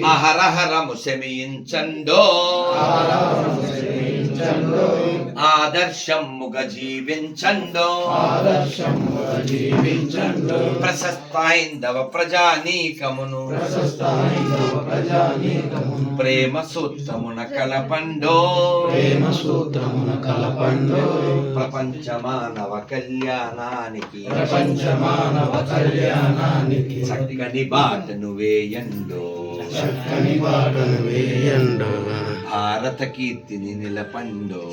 అహరహరము శమించండో ఆదర్శముగ జీవించండో ప్రశస్తైందవ ప్రజానీకమును ప్రేమ సూత్రమున కలపండో ప్రపంచ మానవ కళ్యాణానికి చక్కని బాటను వేయండో భారత కీర్తిని నిలపండో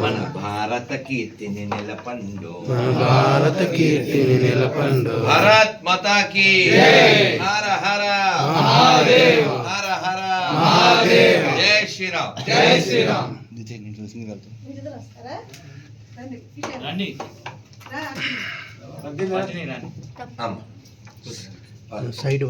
మన భారత కీర్తిని నిలపండో భారత్ మాతా కీ హర హర మహాదేవ్ హర హర మహాదేవ్ జై శ్రీరామ్ జై శ్రీరామ్ సైడ్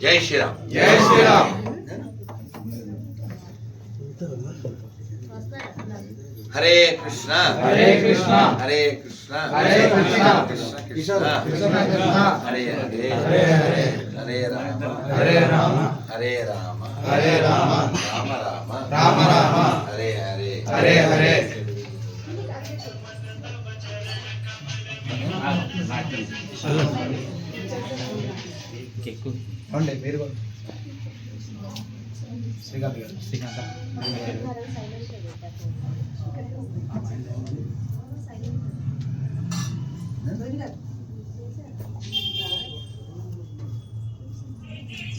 జై శ్రీరామ్ జై శ్రీరామ్ హరే కృష్ణ హరే కృష్ణ హరే కృష్ణ హరే కృష్ణ కృష్ణ కృష్ణ హరే హరే హరే రామ హరే రామ హరే రామ హరే రామ రామ రామ రామ రామ హరే హరే హరే హరే శ్రీకాంత్ గారు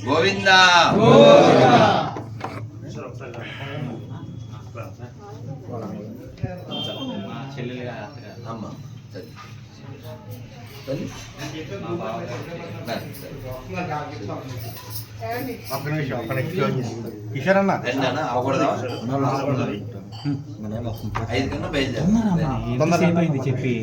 గోవిందా అమ్మ కిషోర్ అన్న అవకూడదా 5 కన్నా బయలుదేరి చెప్పి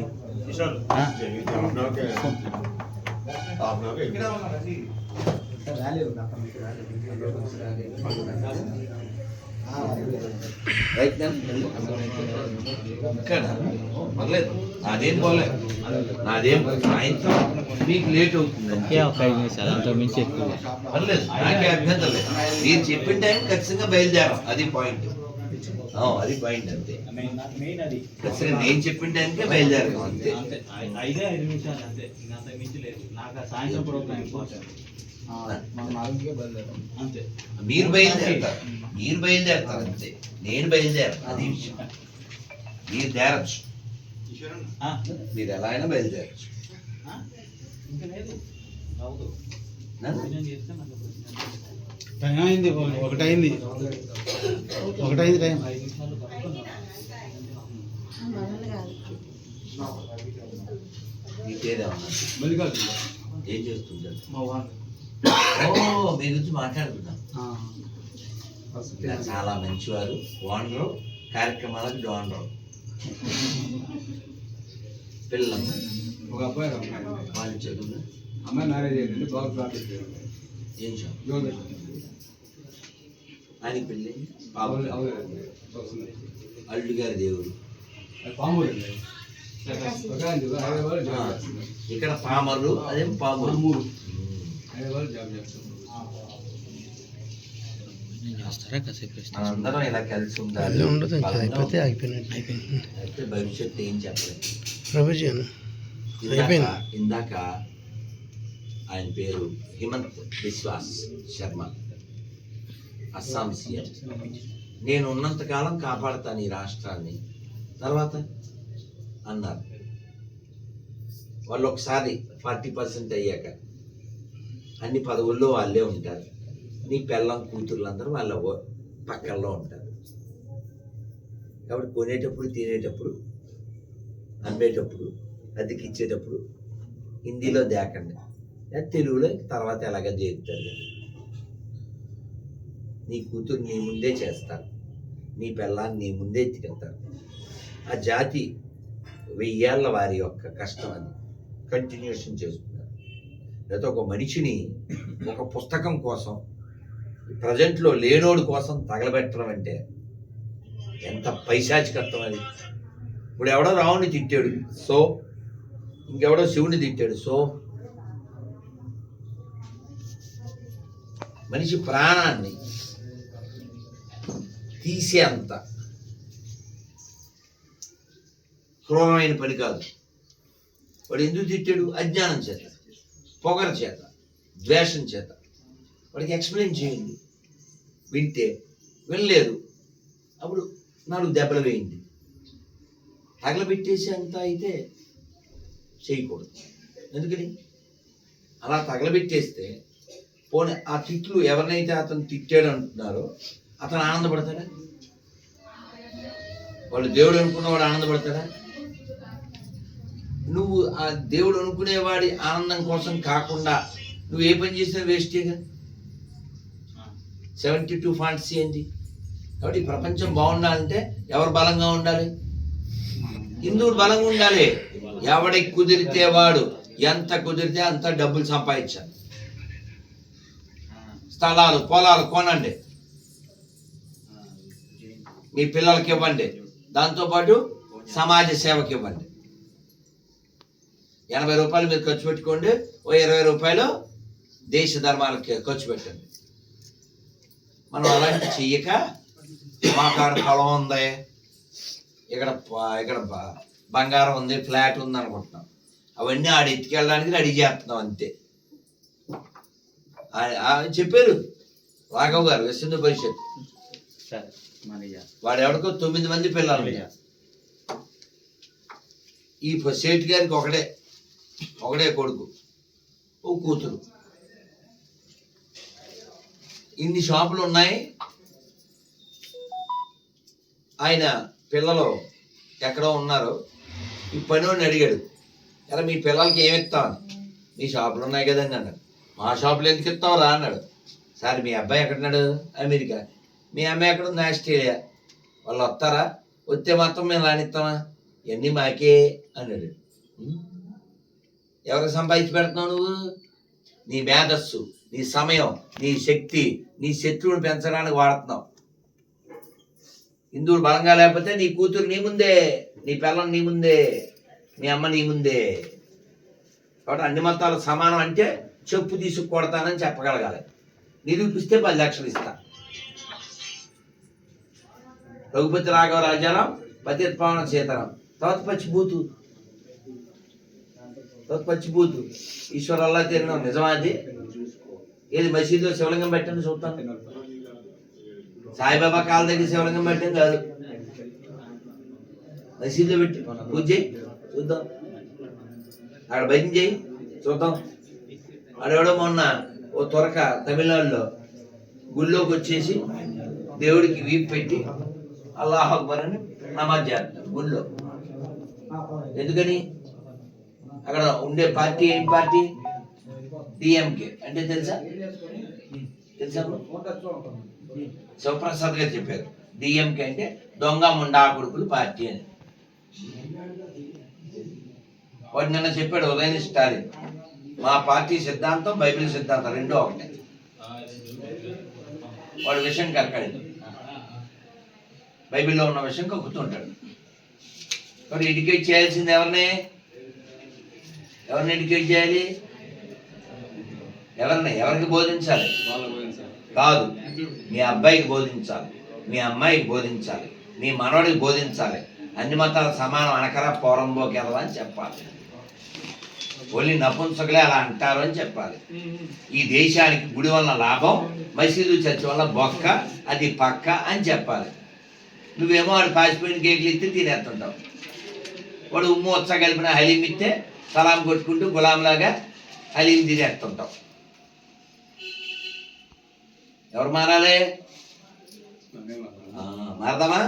పర్లేదు నాదేం పోలేదు నాదేం సాయంత్రం మీకు లేట్ అవుతుంది పర్లేదు నాకే అభ్యంతరం లేదు మీరు చెప్పిన టైం ఖచ్చితంగా బయలుదేరాం అది పాయింట్ అది పాయింట్ అంతే ఖచ్చితంగా నేను చెప్పిన టైంకే బయలుదేరాం అంతే మీరు బయలుదేరతారు అంతే నేను బయలుదేరాను అది విషయం మీరు తేరచ్చు మీరు ఎలా అయినా బయలుదేరచ్చు టైం అయింది ఒకటైంది టైం మీ పేరేమన్నా ఏం చేస్తుంటారు మీ గురించి మాట్లాడుకుందాం చాలా మంచివారు ఓనరు కార్యక్రమాలకు డోనరు పిల్లలు ఒక అబ్బాయి వాళ్ళు చదువు అమ్మాయి మ్యారేజ్ అయ్యింది బాగా ప్రాఫిట్ ఏం చదువు ఆయన పెళ్ళి అల్లుడు గారి దేవుడు పామూరు ఇక్కడ పామర్లు అదేం పామూరు జాబ్ చేస్తాం అందరం ఇలా కలిసి ఉండాలి అయితే భవిష్యత్తు ఏం చెప్పలేదు ఇందాక ఆయన పేరు హిమంత్ బిశ్వాస్ శర్మ అస్సాం సీఎం నేను ఉన్నంతకాలం కాపాడుతాను ఈ రాష్ట్రాన్ని తర్వాత అన్నారు వాళ్ళు ఒకసారి 40% అయ్యాక అన్ని పదవుల్లో వాళ్ళే ఉంటారు నీ పెళ్ళం కూతుర్లందరూ వాళ్ళ పక్కల్లో ఉంటారు కాబట్టి కొనేటప్పుడు తినేటప్పుడు అమ్మేటప్పుడు అద్దెకి ఇచ్చేటప్పుడు హిందీలో దేకండి తెలుగులో తర్వాత ఎలాగ చేస్తారు కదా నీ కూతురు నీ ముందే చేస్తారు నీ పెళ్ళాన్ని నీ ముందే ఎత్తుకెళ్తారు ఆ జాతి వెయ్యేళ్ల వారి యొక్క కష్టం అది కంటిన్యూషన్ చేస్తున్నారు. లేకపోతే ఒక మనిషిని ఒక పుస్తకం కోసం ప్రజెంట్లో లేనోడు కోసం తగలబెట్టడం అంటే ఎంత పైశాచికత్వం అది. ఇప్పుడు ఎవడో రావుని తిట్టాడు, సో ఇంకెవడో శివుని తిట్టాడు, సో మనిషి ప్రాణాన్ని తీసే అంత క్రూరమైన పని కాదు. వాడు ఎందుకు తిట్టాడు? అజ్ఞానం చేత, పొగరు చేత, ద్వేషం చేత. వాడికి ఎక్స్ప్లెయిన్ చేయండి, వింటే వినలేదు, అప్పుడు 4 దెబ్బలు వేయండి. తగలబెట్టేసి అంత అయితే చేయకూడదు. ఎందుకని అలా తగలబెట్టేస్తే పోనీ ఆ తిట్లు ఎవరినైతే అతను తిట్టాడు అంటున్నారో అతను ఆనందపడతాడా? వాళ్ళు దేవుడు అనుకున్నవాడు ఆనందపడతాడా? నువ్వు ఆ దేవుడు అనుకునేవాడి ఆనందం కోసం కాకుండా నువ్వు ఏ పని చేసినా వేస్టేగా. 72 ఫాంట్స్ ఏంటి? కాబట్టి ఈ ప్రపంచం బాగుండాలంటే ఎవరు బలంగా ఉండాలి? హిందువులు బలంగా ఉండాలి. ఎవడికి కుదిరితే వాడు ఎంత కుదిరితే అంత డబ్బులు సంపాదించాలి. స్థలాలు పొలాలు కొనండి, మీ పిల్లలకి ఇవ్వండి, దాంతోపాటు సమాజ సేవకి ఇవ్వండి. 80 రూపాయలు మీరు ఖర్చు పెట్టుకోండి, ఓ 20 రూపాయలు దేశ ధర్మాలకి ఖర్చు పెట్టండి. మనం అలాంటి చెయ్యక మాకాడ పొలం ఉంది, ఇక్కడ బంగారం ఉంది, ఫ్లాట్ ఉంది అనుకుంటున్నాం. అవన్నీ ఆడ ఎత్తుకెళ్ళడానికి రెడీ చేస్తున్నాం అంతే. చెప్పారు రాఘవ్ గారు విశ్వ పరిషత్. వాడు ఎవరికో 9 మంది పిల్లలు. ఈ సేట్ గారికి ఒకడే కొడుకు, ఓ కూతురు. ఇన్ని షాపులు ఉన్నాయి. ఆయన పిల్లలు ఎక్కడో ఉన్నారు. ఈ పనివాడిని అడిగాడు, ఎలా మీ పిల్లలకి ఏమి ఇస్తామని? మీ షాపులు ఉన్నాయి కదండి అన్నాడు. మా షాపులు ఎందుకు ఇస్తావురా అన్నాడు. సార్ మీ అబ్బాయి ఎక్కడున్నాడు? అమెరికా. మీ అమ్మాయి ఎక్కడ ఉంది? ఆస్ట్రేలియా. వాళ్ళు వస్తారా? వస్తే మాత్రం మేము రానిస్తామా? ఇవన్నీ మాకే అన్నాడు. ఎవరికి సంపాదించి పెడుతున్నావు నువ్వు? నీ మేధస్సు, నీ సమయం, నీ శక్తి, నీ శత్రువుని పెంచడానికి వాడుతున్నావు. హిందువులు బలంగా లేకపోతే నీ కూతురు నీ ముందే, నీ పిల్లలు నీ ముందే, మీ అమ్మ నీ ముందే. కాబట్టి అన్ని మతాలు సమానం అంటే చెప్పు తీసుకు కొడతానని చెప్పగలగాలి. నిరూపిస్తే 10 లక్షలు ఇస్తా. రఘుపతి రాఘవ రాజారాం, పతిత పావన సీతారాం. తర్వాత పచ్చిబూతు ఈశ్వరల్లా తిరిగినాం. నిజమా అది? ఏది మసీదులో శివలింగం పెట్టండి చూస్తాను. సాయిబాబా కాళ్ళ దగ్గర శివలింగం పెట్టండి కాదు, మసీదులో పెట్టి పూజ చేయి చూద్దాం. అక్కడ భజన చేయి చూద్దాం. అడవడం మొన్న ఓ త్వరక తమిళనాడులో గుళ్ళోకి వచ్చేసి దేవుడికి వీపు పెట్టి అల్లాహ్ అక్బర్ అని నమాజ్ చేస్తారు గుళ్ళో. ఎందుకని? అక్కడ ఉండే పార్టీ ఏం పార్టీ? డిఎంకే. అంటే తెలుసా? శివప్రసాద్ గారు చెప్పారు. డిఎంకే అంటే దొంగ ముండా కొడుకులు పార్టీ అని. వాడు నిన్న చెప్పాడు ఉదయం స్టాలిన్, మా పార్టీ సిద్ధాంతం బైబిల్ సిద్ధాంతం రెండో ఒకటే. వాడు విషయం కక్కడి బైబిల్లో ఉన్న విషయం కక్కుతుంటాడు. వాడు ఎడ్యుకేట్ చేయాల్సింది ఎవరిని ఎడ్యుకేట్ చేయాలి? ఎవరికి బోధించాలి? కాదు, మీ అబ్బాయికి బోధించాలి, మీ అమ్మాయికి బోధించాలి, మీ మనవడికి బోధించాలి. అన్ని మతాల సమానం అనకరా పోరంబోకి ఎదవా అని చెప్పాలి. ఓన్లీ నపుంసకులే అలా అంటారు అని చెప్పాలి. ఈ దేశానికి గుడి వల్ల లాభం, మసీదు చర్చ వల్ల బొక్క, అది పక్క అని చెప్పాలి. నువ్వేమో వాడు పాసిపోయిన కేకులు ఇస్తే తినేస్తుంటావు. వాడు ఉమ్ము వచ్చ కలిపిన హలీం ఇస్తే సలాం కొట్టుకుంటూ గులాంలాగా హలీం తినేస్తుంటావు. ఎవరు మారాలి? మారదామా?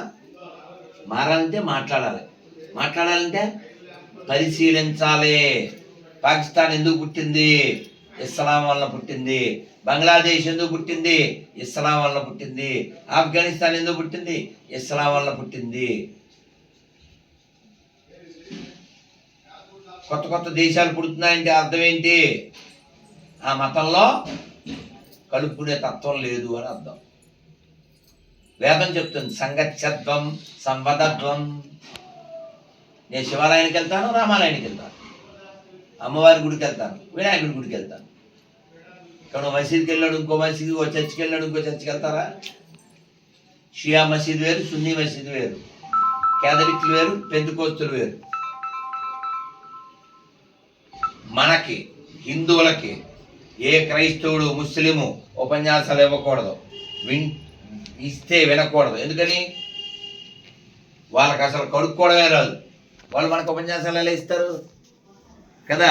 మారాలంటే మాట్లాడాలంటే పరిశీలించాలి. పాకిస్తాన్ ఎందుకు పుట్టింది? ఇస్లాం వలన పుట్టింది. బంగ్లాదేశ్ ఎందుకు పుట్టింది? ఇస్లాం వలన పుట్టింది. ఆఫ్ఘనిస్తాన్ ఎందుకు పుట్టింది? ఇస్లాం వలన పుట్టింది. కొత్త కొత్త దేశాలు పుడుతున్నాయంటే అర్థం ఏంటి? ఆ మతంలో కలుపుకునే తత్వం లేదు అని అర్థం. వేదం చెప్తుంది సంగచ్చత్వం సంవదత్వం. నేను శివాలయానికి వెళ్తాను, రామాలయానికి వెళ్తాను, అమ్మవారి గుడికి వెళ్తాను, వినాయకుడి గుడికి వెళ్తాను. ఇక్కడ మసీద్కి వెళ్ళాడు, ఇంకో మసీదు, ఓ చర్చికి వెళ్ళాడు, ఇంకో చర్చికి వెళ్తారా? షియా మసీదు వేరు, సున్నీ మసీదు వేరు, కేథలిక్లు వేరు, పెంతుకోస్తులు వేరు. మనకి హిందువులకి ఏ క్రైస్తవుడు ముస్లిము ఉపన్యాసాలు ఇవ్వకూడదు, ఇస్తే వినకూడదు. ఎందుకని? వాళ్ళకి అసలు కడుక్కోవడమే రాదు. వాళ్ళు మనకు ఉపన్యాసాలు ఎలా ఇస్తారు కదా?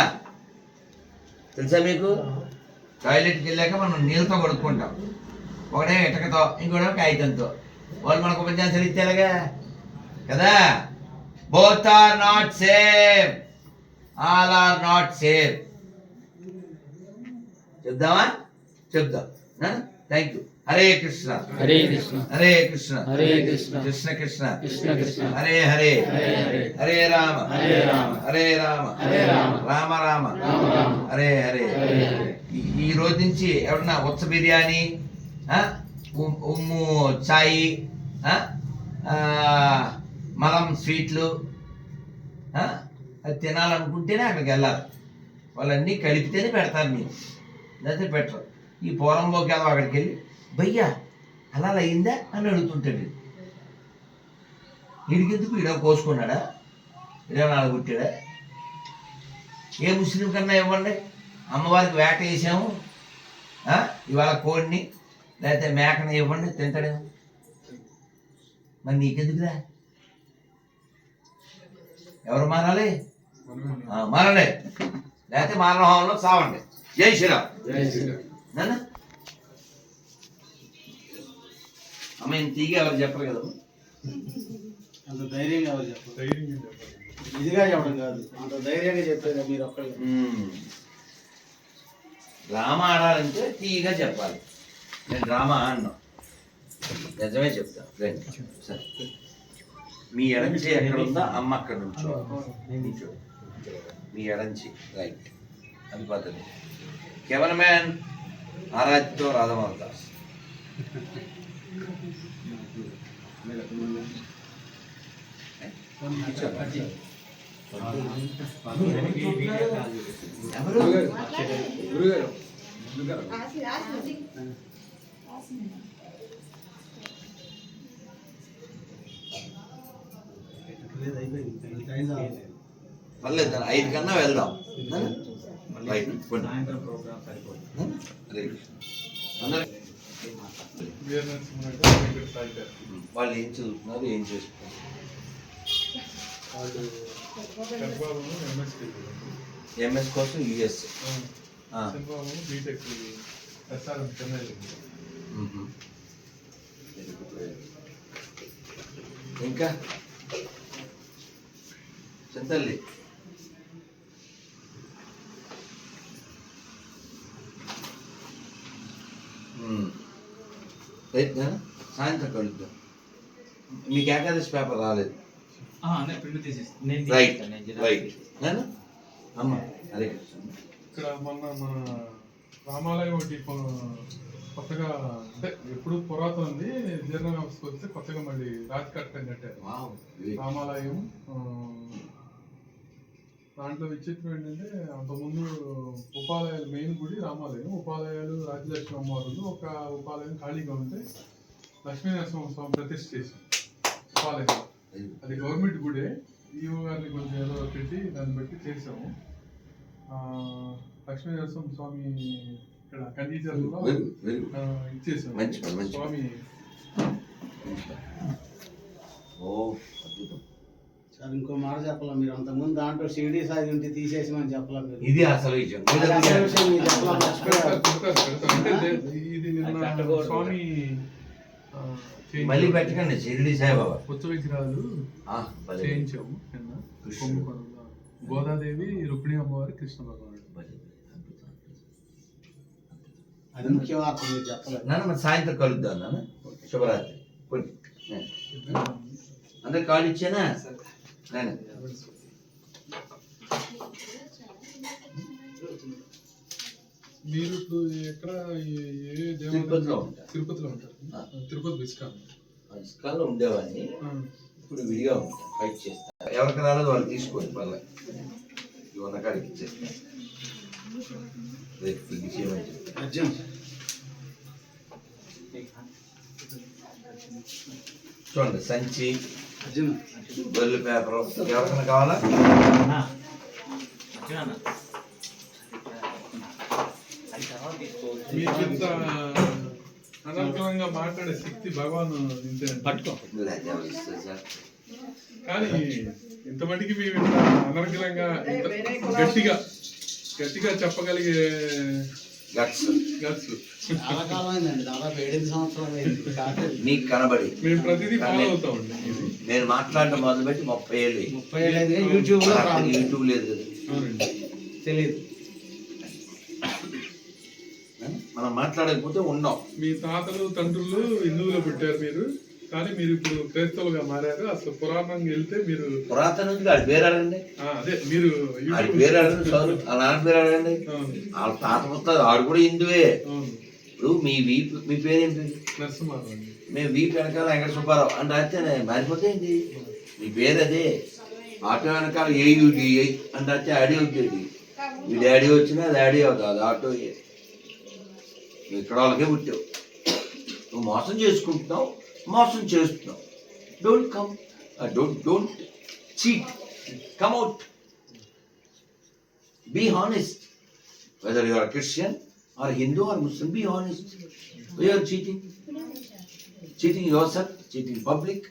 తెలుసా మీకు? టాయిలెట్కి వెళ్ళాక మనం నీళ్ళతో కడుక్కుంటాం, ఒకటే ఇటకతో, ఇంకోటి కాగితంతో. వాళ్ళు మనకు ఉపన్యాసాలు ఇచ్చేలాగా కదా? Both are not same, all are not same. చెప్దామా? చెప్దాం. Thank you. హరే కృష్ణ హరే కృష్ణ హరే కృష్ణ హరే కృష్ణ కృష్ణ కృష్ణ కృష్ణ కృష్ణ హరే హరే హరే హరే హరే రామ హరే రామ హరే రామ హరే రామ రామ రామ రామ రామ హరే హరే. హరే హరే. ఈ రోజు నుంచి ఎవరన్నా ఉచ్చ బిర్యానీ, ఉమ్ము చాయ్, మలం స్వీట్లు అది తినాలనుకుంటేనే అక్కడికి వెళ్ళాలి. వాళ్ళన్నీ కలిపితేనే పెడతారు. మీరు లేకపోతే పెట్టరు. ఈ పూర్వంలోకి వెళ్ళాం, అక్కడికి వెళ్ళి భయ్యా అలా అయిందా అని అడుగుతుంటాడు. వీడికెందుకు? ఈడ కోసుకున్నాడా, ఈడ నాలుగుట్టాడా? ఏ ముస్లిం కన్నా ఇవ్వండి, అమ్మవారికి వేట వేసాము, ఇవాళ కోడిని లేకపోతే మేకని ఇవ్వండి, తింటాడేమో. మరి నీకెందుకురా? ఎవరు మారాలి? మారండి, లేకపోతే మానవహంలో సావండి. జై శ్రీరామ్. జై శ్రీరామ్. నాన్న అమ్మ ఇంత తీగా ఎవరు చెప్పరు కదా? అంత ధైర్యంగా ఎవరు చెప్పారు? ఇదిగా చెప్పడం కాదు, అంత ధైర్యంగా చెప్పేది మీరు ఒక్కళ్ళు. డ్రామా ఆడాలంటే తీయగా చెప్పాలి. నేను డ్రామా ఆడినా, నిజమే చెప్తాను. రండి సరే. మీ ఎడంచి ఎక్కడ ఉందో అమ్మ అక్కడ నుంచో, మీ ఎడంచి రైట్, అది పద్ధతి. కెమెరామ్యాన్ ఆరాధ్యతో రాధమోహన్ దాస్. ఎవరు? గురుగారు పర్లేదు, 5 కన్నా వెళ్దాం. రైట్. వాళ్ళు ఏం చదువుతున్నారు, ఏం చేస్తున్నారు? ఎంఎస్ కోసం యుఎస్. ఇంకా చింతల్లి రైట్. సాయంత్రం కలుద్దాం. మీకు ఏకాదశి పేపర్ రాలేదు. Right right. అమ్మ అదే ఇక్కడ మొన్న మన రామాలయం ఒకటి కొత్తగా, అంటే ఎప్పుడు పురాతన ఉంది, జీర్ణ వ్యవస్థకు వస్తే కొత్తగా మళ్ళీ రాతి కట్టడం కట్టారు రామాలయం. దాంట్లో విచిత్రం ఏంటంటే, అంతకుముందు ఉపాలయాలు, మెయిన్ గుడి రామాలయం, ఉపాలయాలు రాజలక్ష్మి అమ్మవారులు, ఒక ఉపాలయం ఖాళీగా ఉంటే లక్ష్మీనరసింహ స్వామి ప్రతిష్ఠ చేశాం ఉపాలయం. అది గవర్నమెంట్ గుడే, ఈఓ గారిని కొంచెం ఏదో పెట్టి దాన్ని బట్టి చేసాము. లక్ష్మీనరసింహ స్వామి ఇక్కడ కందీచర్లో ఇచ్చేసాము స్వామి. సార్ ఇంకో మాట చెప్పాలా, మీరు అంతకుముందు దాంట్లో షిరిడి సాయి ఉంటే తీసేసామని చెప్పాలా? మీరు ఇది అసలు విషయం. ఇది నిన్న స్వామి మళ్ళీ పెట్టకండి షిరిడి సాయిబాబా కొత్త విగ్రహాలు చేయించాము నిన్న కుంభకోణంలో. గోదాదేవి, రుక్మిణి అమ్మవారి, కృష్ణ భగవానుడు. అది ముఖ్య వార్త మీరు చెప్పలేదు. నాన్న మరి సాయంత్రం కలుద్దాం నాన్న. శుభరాత్రి. అందరికి కాల్ ఇచ్చానా? మీరు ఇప్పుడు ఎక్కడ ఏ తిరుపతిలో దేవాలయం? ఉంటా. తిరుపతిలో ఉంటారు. తిరుపతి ఇస్కాన్. ఇస్కాన్లో ఉండేవాడిని, ఇప్పుడు విడిగా ఉంటాను, ఫైట్ చేస్తాను. ఎవరికి రాలేదు వాళ్ళు తీసుకోండి, పర్లేదు, ఉన్న కాడికి ఇచ్చేస్తాను. రేపు విషయమని చెప్పి అర్జున్ చూడండి, సంచి, అర్జున్ బెల్లు పేపర్ ఎవరికైనా కావాలా? మీకు ఇంత అనర్గళంగా మాట్లాడే శక్తి భగవాన్ ఇంతే పట్టుకో. లేదా ఎవరు ఇస్తారు సార్? కానీ ఇంత మటుకి మేము ఇంత అనర్గళంగా ఇంత గట్టిగా చెప్పగలిగే గట్స్ గట్స్ చాలా కాలం అయిందండి, దాదాపు 7 సంవత్సరాలు అయింది. కాకపోతే నీకు కనబడి మేము ప్రతిదీ ఫాలో అవుతామండి. నేను మాట్లాడటం మొదలుపెట్టి 30 ఏళ్ళు. 30 ఏళ్ళు అయింది. యూట్యూబ్ లో రాలేదు. యూట్యూబ్ లేదు కదా, అవునండి. తెలియదు. మనం మాట్లాడకపోతే ఉన్నాం. మీ తాతలు తండ్రులు హిందువులో పుట్టారు మీరు, కానీ మీరు ఇప్పుడు క్రైస్తవులుగా మారారు. అసలు పురాణంకి వెళ్తే మీరు పురాతన నుంచి ఆడి పేరు అడగండి, అదే మీరు ఆడి పేరు అడగండి, చదువు వాళ్ళ నాన్న పేరు అడగండి, అవును వాళ్ళ తాత పుస్తకాలు ఆడు కూడా హిందువే. అవును ఇప్పుడు మీ పేరేంటి? నరసింహారావు అండి. మేము వీపు వెనకాల వెంకట సుబ్బారావు అంటే అయితే మారిపోతాయింది. మీ పేరు అదే. ఆటో వెనకాల ఏయుడిఐ అంటే అయితే ఆడి అవుతుంది. మీ డాడీ వచ్చినా డాడీ కాదు, ఆటో. నువ్వు ఇక్కడ వాళ్ళకే పుట్టావు. నువ్వు మోసం చేసుకుంటున్నావు, మోసం చేస్తున్నావు. Don't come, don't cheat, come out, be honest. Whether you are Christian or Hindu or Muslim, be honest. We are cheating. Cheating yourself, cheating public,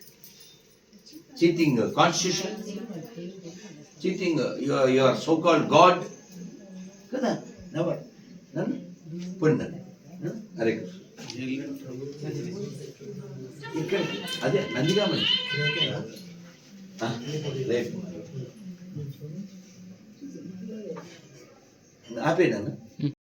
cheating constitution, cheating your so-called God. Kada, never. None. Punna. Hare Krishna. ఇక్కడ అదే నందిగా మరి రేపు ఆపేనా?